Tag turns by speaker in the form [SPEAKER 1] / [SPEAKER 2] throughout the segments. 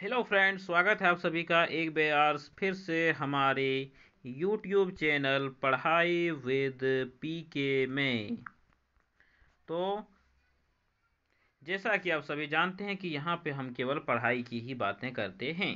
[SPEAKER 1] Hello friends, स्वागत है आप सभी का एक बार फिर से हमारे यूट्यूब चैनल पढ़ाई विद पीके में। तो जैसा कि आप सभी जानते हैं कि यहाँ पे हम केवल पढ़ाई की ही बातें करते हैं।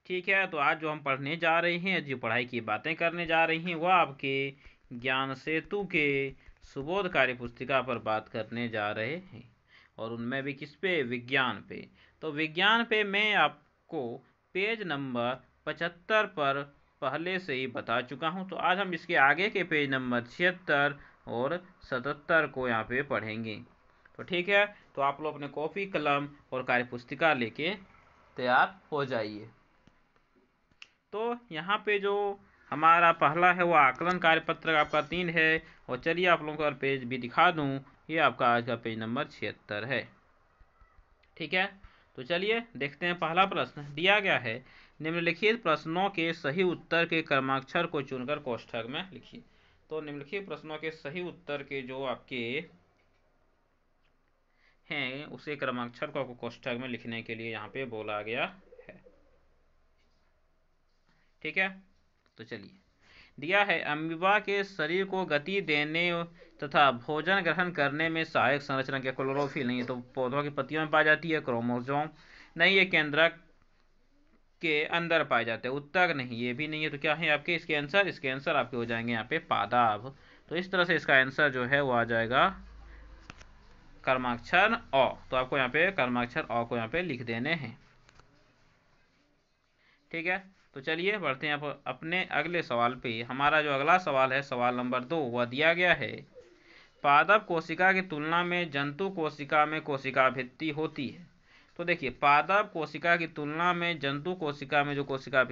[SPEAKER 1] ठीक है, तो आज जो हम पढ़ने जा रहे हैं, जो पढ़ाई की बातें करने जा रही हैं, वह आपके ज्ञान सेतु के सुबोध कार्य पुस्तिका पर बात करने जा रहे हैं। और उनमें भी किस पे? विज्ञान पे। तो विज्ञान पे मैं आपको पेज नंबर 75 पर पहले से ही बता चुका हूँ। तो आज हम इसके आगे के पेज नंबर 76 और 77 को यहाँ पे पढ़ेंगे। तो ठीक है, तो आप लोग अपने कॉपी कलम और कार्य पुस्तिका लेके तैयार हो जाइए। तो यहाँ पे जो हमारा पहला है वो आकलन कार्यपत्र आपका 3 है। और चलिए आप लोगों को पेज भी दिखा दूँ, ये आपका आज का पेज नंबर 76 है। ठीक है, तो चलिए देखते हैं। पहला प्रश्न दिया गया है, निम्नलिखित प्रश्नों के सही उत्तर के क्रमाक्षर को चुनकर कोष्ठक में लिखिए। तो निम्नलिखित प्रश्नों के सही उत्तर के जो आपके हैं उसे क्रमाक्षर को आपको कोष्ठक में लिखने के लिए यहाँ पे बोला गया है। ठीक है, तो चलिए दिया है, अमीबा के शरीर को गति देने तथा भोजन ग्रहण करने में सहायक संरचना क्या? क्लोरोफिल नहीं है, तो पौधों की पत्तियों में पाई जाती है। क्रोमोसोम नहीं, ये केंद्रक के अंदर पाए जाते हैं। उत्तक नहीं, ये भी नहीं है। तो क्या है आपके इसके आंसर आपके हो जाएंगे यहाँ पे पादाब। तो इस तरह से इसका आंसर जो है वो आ जाएगा कर्माक्षर अ। तो आपको यहाँ पे कर्माक्षर अ को यहाँ पे लिख देने हैं। ठीक है, तो चलिए बढ़ते हैं अपने अगले सवाल पे। हमारा जो अगला सवाल है, सवाल नंबर 2, वह दिया गया है, पादप कोशिका की तुलना में जंतु कोशिका में कोशिका भित्ति होती है। तो देखिए, पादप कोशिका की तुलना में जंतु कोशिका में जो कोशिका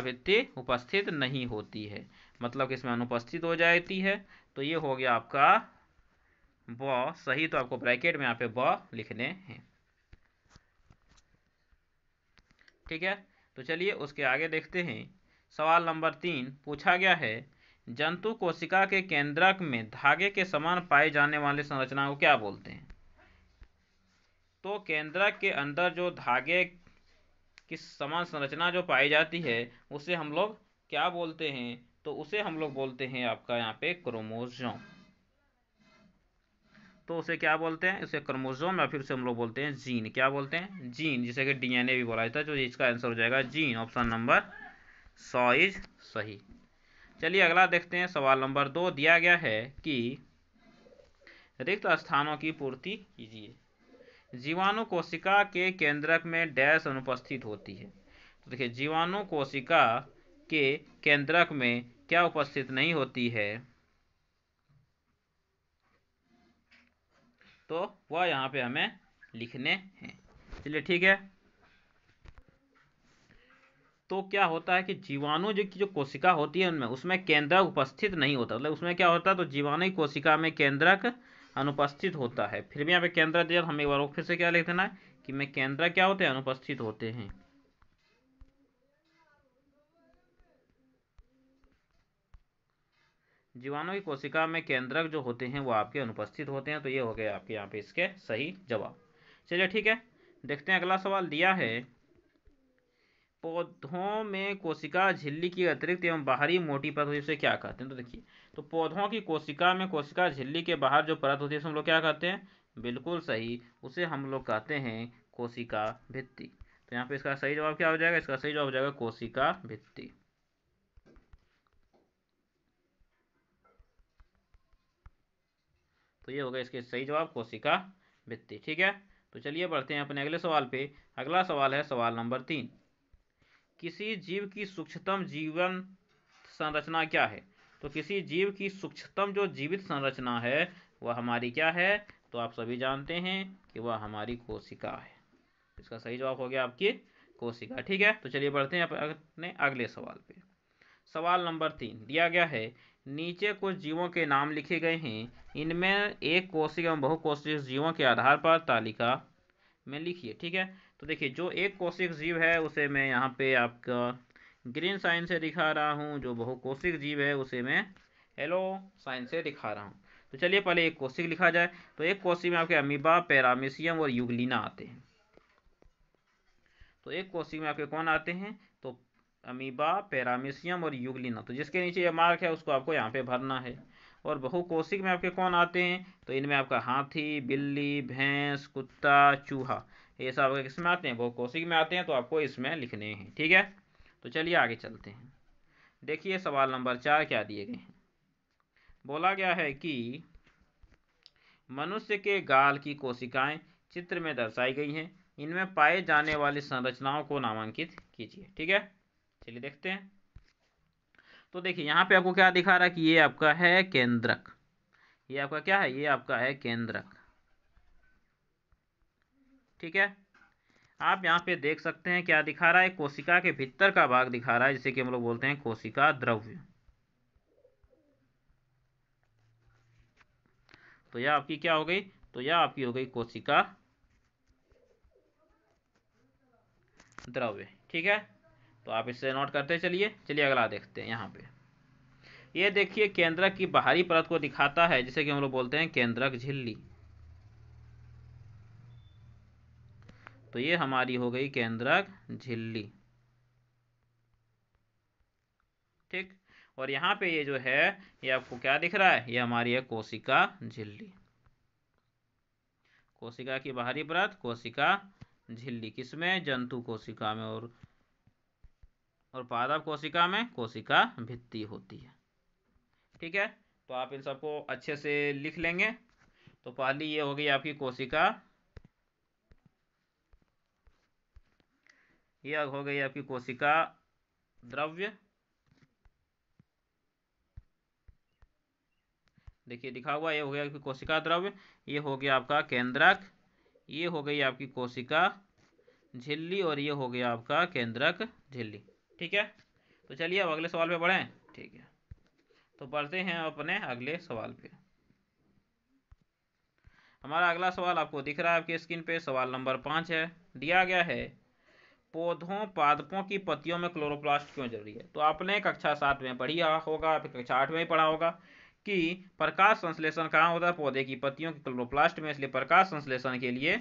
[SPEAKER 1] भित्ति उपस्थित नहीं होती है, मतलब कि इसमें अनुपस्थित हो जाती है। तो ये हो गया आपका ब सही। तो आपको ब्रैकेट में यहाँ पे ब लिखने हैं। ठीक है, तो चलिए उसके आगे देखते हैं। सवाल नंबर 3 पूछा गया है, जंतु कोशिका के केंद्रक में धागे के समान पाए जाने वाले संरचना को क्या बोलते हैं? तो केंद्रक के अंदर जो धागे की समान संरचना जो पाई जाती है उसे हम लोग क्या बोलते हैं? तो उसे हम लोग बोलते हैं आपका यहाँ पे क्रोमोसोम। तो उसे क्या बोलते हैं? उसे क्रोमोसोम या फिर उसे हम लोग बोलते हैं जीन। क्या बोलते हैं? जीन, जिसे कि डीएनए भी बोला जाता है। तो इसका आंसर हो जाएगा जीन। ऑप्शन नंबर 100 इज सही। चलिए अगला देखते हैं। सवाल नंबर 2 दिया गया है कि रिक्त स्थानों की पूर्ति कीजिए। जीवाणु कोशिका के केंद्रक में डैश अनुपस्थित होती है। तो देखिए, जीवाणु कोशिका के केंद्रक में क्या उपस्थित नहीं होती है? तो वह यहाँ पे हमें लिखने हैं। चलिए ठीक है, तो क्या होता है कि जीवाणु जो कोशिका होती है उनमें उसमें केंद्रक उपस्थित नहीं होता। मतलब उसमें क्या होता है, तो जीवाणु कोशिका में केंद्रक अनुपस्थित होता है। फिर भी यहाँ पे केंद्रक दिया, हमें एक बार फिर से क्या लिख देना है कि में केंद्रक क्या होते हैं? अनुपस्थित होते हैं। जीवाणु की कोशिका में केंद्रक जो होते हैं वो आपके अनुपस्थित होते हैं। तो ये हो गया आपके यहाँ पे इसके सही जवाब। चलिए ठीक है, देखते हैं अगला सवाल दिया है, पौधों में कोशिका झिल्ली की अतिरिक्त एवं बाहरी मोटी परत होती है, उसे क्या कहते हैं? तो देखिए, तो पौधों की कोशिका में कोशिका झिल्ली के बाहर जो परत होती है उसे हम लोग क्या कहते हैं? बिल्कुल सही, उसे हम लोग कहते हैं कोशिका भित्ति। तो यहाँ पे इसका सही जवाब क्या हो जाएगा? इसका सही जवाब हो जाएगा कोशिका भित्ति। तो ये होगा इसके सही जवाब कोशिका भित्ति। ठीक है, तो चलिए बढ़ते हैं अपने अगले सवाल पे। अगला सवाल है सवाल नंबर 3, किसी जीव की सूक्ष्मतम जीवन संरचना क्या है? तो किसी जीव की सूक्ष्मतम जो जीवित संरचना है वह हमारी क्या है? तो आप सभी जानते हैं कि वह हमारी कोशिका है। इसका सही जवाब हो गया आपकी कोशिका। ठीक है, तो चलिए बढ़ते हैं अपने अगले सवाल पे। सवाल नंबर 3 दिया गया है, नीचे कुछ जीवों के नाम लिखे गए हैं, इनमें एक कोशिका एवं बहुकोशिक जीवों के आधार पर तालिका में लिखिए। ठीक है, तो देखिए, जो एक कोशिक जीव है उसे मैं यहाँ पे आपका ग्रीन साइन से दिखा रहा हूँ, जो बहुकोशिक जीव है उसे मैं येलो साइन से दिखा रहा हूँ। तो चलिए पहले एक कोशिक लिखा जाए। तो एक कोशिक में आपके अमीबा, पैरामीशियम और यूग्लिना आते हैं। तो एक कोशिका में आपके कौन आते हैं, तो अमीबा, पैरामीशियम और यूग्लिना। तो जिसके नीचे ये मार्क है उसको आपको यहाँ पे भरना है। और बहुकोशिक में आपके कौन आते हैं, तो इनमें आपका हाथी, बिल्ली, भैंस, कुत्ता, चूहा, ये सब आपके किसमें आते हैं, बहुकोशिक में आते हैं। तो आपको इसमें लिखने हैं। ठीक है, तो चलिए आगे चलते हैं। देखिए सवाल नंबर 4 क्या दिए गए हैं। बोला गया है कि मनुष्य के गाल की कोशिकाएं चित्र में दर्शाई गई हैं, इनमें पाए जाने वाली संरचनाओं को नामांकित कीजिए। ठीक है, चलिए देखते हैं। तो देखिए यहाँ पे आपको क्या दिखा रहा है कि ये आपका है केंद्रक। ये आपका क्या है, ये आपका है केंद्रक। ठीक है, आप यहाँ पे देख सकते हैं क्या दिखा रहा है, कोशिका के भीतर का भाग दिखा रहा है, जिसे कि हम लोग बोलते हैं कोशिका द्रव्य। तो यह आपकी क्या हो गई, तो यह आपकी हो गई कोशिका द्रव्य। ठीक है, तो आप इससे नोट करते चलिए। चलिए अगला देखते हैं। यहाँ पे ये देखिए केंद्रक की बाहरी परत को दिखाता है, जिसे कि हम लोग बोलते हैं केंद्रक झिल्ली। तो ये हमारी हो गई केंद्रक झिल्ली। ठीक, और यहाँ पे ये जो है ये आपको क्या दिख रहा है, ये हमारी है कोशिका झिल्ली। कोशिका की बाहरी परत कोशिका झिल्ली, किसमें, जंतु कोशिका में, और पादप कोशिका में कोशिका भित्ति होती है। ठीक है, तो आप इन सबको अच्छे से लिख लेंगे। तो पहली ये हो गई आपकी कोशिका, ये हो गई आपकी कोशिका द्रव्य। देखिए दिखा हुआ, ये हो गया आपकी कोशिका द्रव्य, ये हो गया आपका केंद्रक, ये हो गई आपकी कोशिका झिल्ली, और ये हो गया आपका केंद्रक झिल्ली। ठीक है, तो चलिए अब अगले सवाल पे बढ़ें। ठीक है, तो बढ़ते हैं अपने अगले सवाल पे। हमारा अगला सवाल आपको दिख रहा है आपकी स्क्रीन पे, सवाल नंबर 5 है। दिया गया है पौधों पादपों की पत्तियों में क्लोरोप्लास्ट क्यों जरूरी है। तो आपने कक्षा 7 में पढ़ी होगा, फिर कक्षा 8 में ही पढ़ा होगा कि प्रकाश संश्लेषण कहाँ होता है, पौधे की पत्तियों के क्लोरोप्लास्ट में, इसलिए प्रकाश संश्लेषण के लिए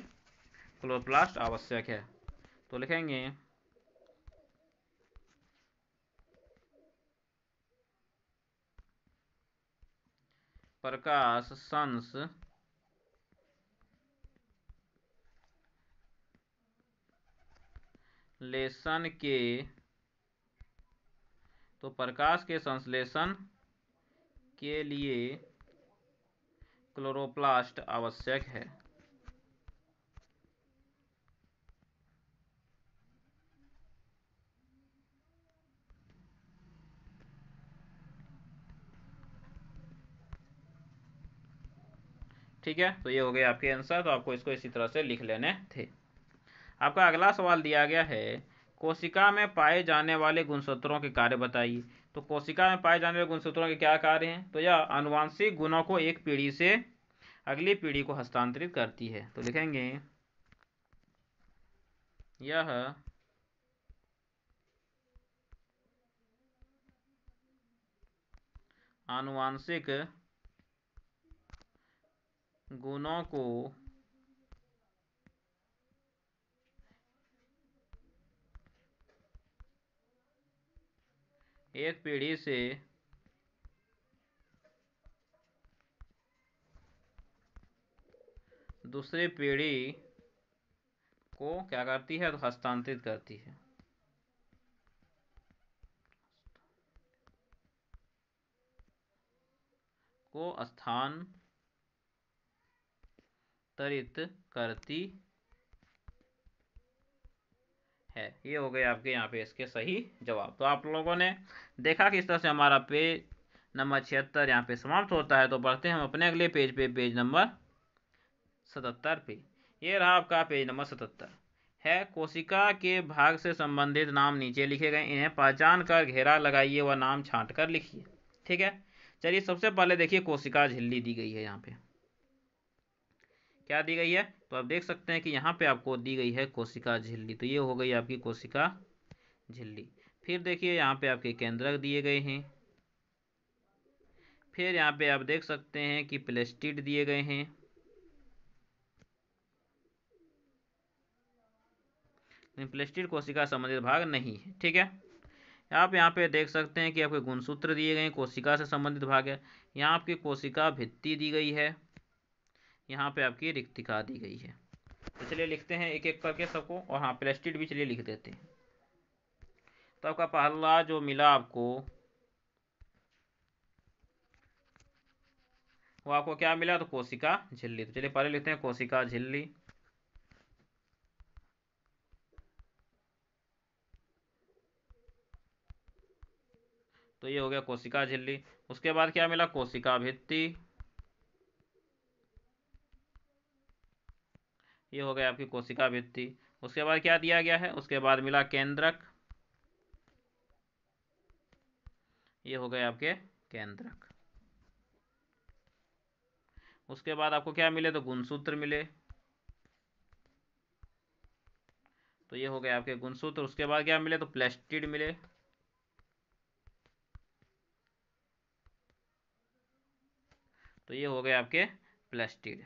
[SPEAKER 1] क्लोरोप्लास्ट आवश्यक है। तो लिखेंगे प्रकाश संश्लेषण के, तो प्रकाश के संश्लेषण के लिए क्लोरोप्लास्ट आवश्यक है। ठीक है, तो ये हो गए आपके आंसर। तो आपको इसको इसी तरह से लिख लेने थे। आपका अगला सवाल दिया गया है कोशिका में पाए जाने वाले गुणसूत्रों के कार्य बताइए। तो कोशिका में पाए जाने वाले गुणसूत्रों के क्या कार्य हैं, तो यह आनुवांशिक गुणों को एक पीढ़ी से अगली पीढ़ी को हस्तांतरित करती है। तो लिखेंगे यह आनुवांशिक गुणों को एक पीढ़ी से दूसरी पीढ़ी को क्या करती है, तो हस्तांतरित करती है। को स्थानांतरित करती है। ये हो गए आपके यहाँ पे इसके सही जवाब। तो आप लोगों ने देखा कि इस तरह से हमारा पेज नंबर 76 यहाँ पे समाप्त होता है। तो बढ़ते हैं हम अपने अगले पेज पे, पेज नंबर 77 पे। ये रहा आपका पेज नंबर 77 है। कोशिका के भाग से संबंधित नाम नीचे लिखे गए, इन्हें पहचान कर घेरा लगाइए व नाम छांट कर लिखिए। ठीक है, चलिए सबसे पहले देखिए कोशिका झिल्ली दी गई है। यहाँ पे क्या दी गई है, तो आप देख सकते हैं कि यहाँ पे आपको दी गई है कोशिका झिल्ली। तो ये हो गई आपकी कोशिका झिल्ली। फिर देखिए यहाँ पे आपके केंद्रक दिए गए हैं। फिर यहाँ पे आप देख सकते हैं कि प्लेस्टिड दिए गए हैं। प्लेस्टिड कोशिका संबंधित भाग नहीं है। ठीक है, आप यहाँ पे देख सकते हैं कि आपके गुणसूत्र दिए गए हैं, कोशिका से संबंधित भाग है। यहाँ आपकी कोशिका भित्ति दी गई है, यहाँ पे आपकी रिक्तिका दी गई है। तो चलिए लिखते हैं एक एक करके सबको, और हाँ प्लेस्टिड भी चलिए लिख देते हैं। तो आपका पहला जो मिला आपको, वो आपको क्या मिला? तो कोशिका झिल्ली। तो चलिए पहले लिखते हैं कोशिका झिल्ली। तो ये हो गया कोशिका झिल्ली। उसके बाद क्या मिला? कोशिका भित्ति। ये हो गया आपकी कोशिका भित्ति। उसके बाद क्या दिया गया है? उसके बाद मिला केंद्रक। ये हो गए आपके केंद्रक। उसके बाद आपको क्या मिले? तो गुणसूत्र मिले। तो ये हो गए आपके गुणसूत्र। उसके बाद क्या मिले? तो प्लेस्टिड मिले। तो ये हो गए आपके प्लेस्टिड।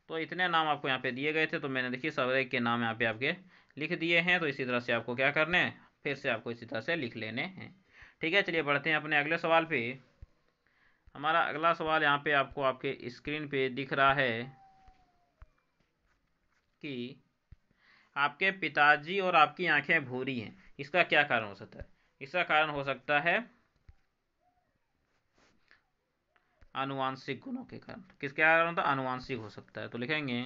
[SPEAKER 1] तो इतने नाम आपको यहाँ पे दिए गए थे, तो मैंने देखिए सारे के नाम यहाँ पे आपके लिख दिए हैं। तो इसी तरह से आपको क्या करने हैं, फिर से आपको इसी तरह से लिख लेने हैं। ठीक है, चलिए बढ़ते हैं अपने अगले सवाल पे। हमारा अगला सवाल यहाँ पे आपको आपके स्क्रीन पे दिख रहा है कि आपके पिताजी और आपकी आंखें भूरी हैं, इसका क्या कारण हो सकता है? इसका कारण हो सकता है आनुवांशिक गुणों के कारण। किसके कारण होता है? आनुवांशिक हो सकता है। तो लिखेंगे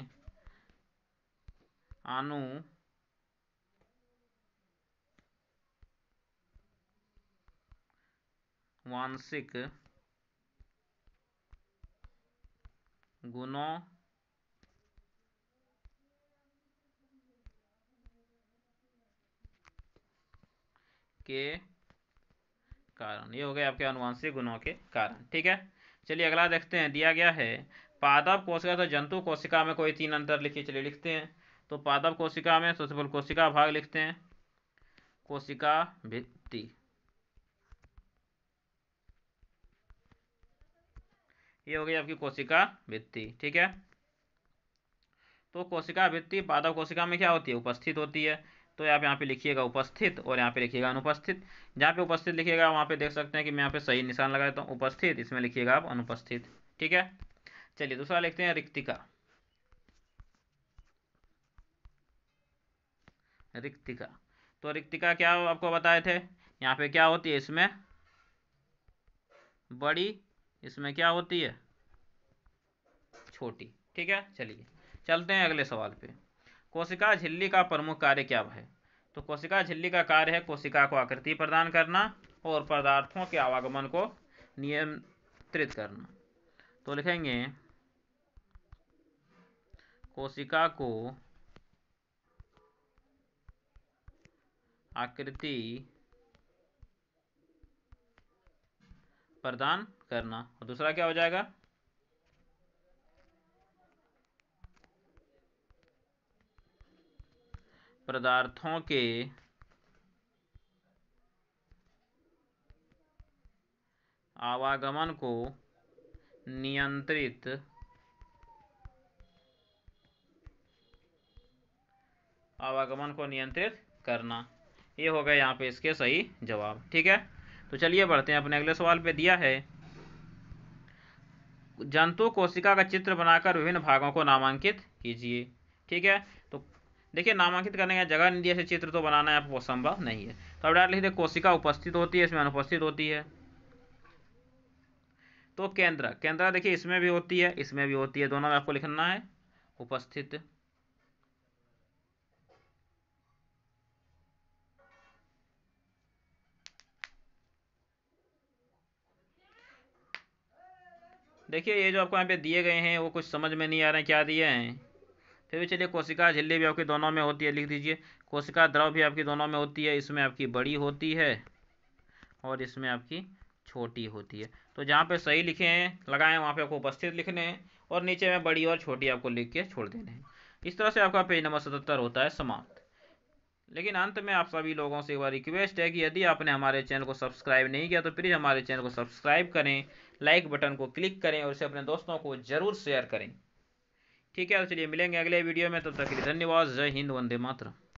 [SPEAKER 1] आनुवांशिक गुणों के कारण। ये हो गए आपके आनुवांशिक गुणों के कारण। ठीक है, चलिए अगला देखते हैं। दिया गया है पादप कोशिका तो जंतु कोशिका में कोई तीन अंतर लिखिए। चलिए लिखते हैं। तो पादप कोशिका में सबसे पहले कोशिका भाग लिखते हैं, कोशिका भित्ति। ये हो गई आपकी कोशिका भित्ति। ठीक है, तो कोशिका भित्ति पादप कोशिका में क्या होती है? उपस्थित होती है। तो आप यहाँ पे लिखिएगा उपस्थित, और यहाँ पे लिखिएगा अनुपस्थित। जहाँ पे उपस्थित लिखिएगा वहाँ पे देख सकते हैं कि मैं यहाँ पे सही निशान लगा देता हूँ, उपस्थित, इसमें लिखिएगा आप अनुपस्थित। ठीक है, चलिए दूसरा लिखते हैं रिक्तिका। रिक्तिका, तो रिक्तिका क्या आपको बताए थे? यहाँ पे क्या होती है? इसमें बड़ी, इसमें क्या होती है? छोटी। ठीक है, चलिए चलते हैं अगले सवाल पे। कोशिका झिल्ली का प्रमुख कार्य क्या है? तो कोशिका झिल्ली का कार्य है कोशिका को आकृति प्रदान करना और पदार्थों के आवागमन को नियंत्रित करना। तो लिखेंगे कोशिका को आकृति प्रदान करना, और दूसरा क्या हो जाएगा? पदार्थों के आवागमन को नियंत्रित करना। ये हो गए यहाँ पे इसके सही जवाब। ठीक है, तो चलिए बढ़ते हैं अपने अगले सवाल पे। दिया है जंतु कोशिका का चित्र बनाकर विभिन्न भागों को नामांकित कीजिए। ठीक है, तो देखिए नामांकित करने का जगह नहीं दिया से चित्र तो बनाना है आपको संभव नहीं है। तो अब डायरेक्ट लिख दे कोशिका उपस्थित होती है, इसमें अनुपस्थित होती है। तो केंद्र देखिए इसमें भी होती है, इसमें भी होती है, दोनों में आपको लिखना है उपस्थित। देखिए ये जो आपको यहाँ पे दिए गए हैं वो कुछ समझ में नहीं आ रहे हैं क्या दिए हैं। फिर भी चलिए कोशिका झिल्ली भी आपकी दोनों में होती है, लिख दीजिए। कोशिका द्रव भी आपकी दोनों में होती है, इसमें आपकी बड़ी होती है और इसमें आपकी छोटी होती है। तो जहाँ पे सही लिखे हैं लगाएं वहाँ पे आपको उपस्थित लिखने हैं, और नीचे में बड़ी और छोटी आपको लिख के छोड़ देने हैं। इस तरह से आपका पेज नंबर 77 होता है समाप्त। लेकिन अंत में आप सभी लोगों से एक बार रिक्वेस्ट है कि यदि आपने हमारे चैनल को सब्सक्राइब नहीं किया तो प्लीज़ हमारे चैनल को सब्सक्राइब करें, लाइक बटन को क्लिक करें और इसे अपने दोस्तों को ज़रूर शेयर करें, ठीक है, तो चलिए मिलेंगे अगले वीडियो में, तब तक के लिए धन्यवाद। जय हिंद, वंदे मातरम।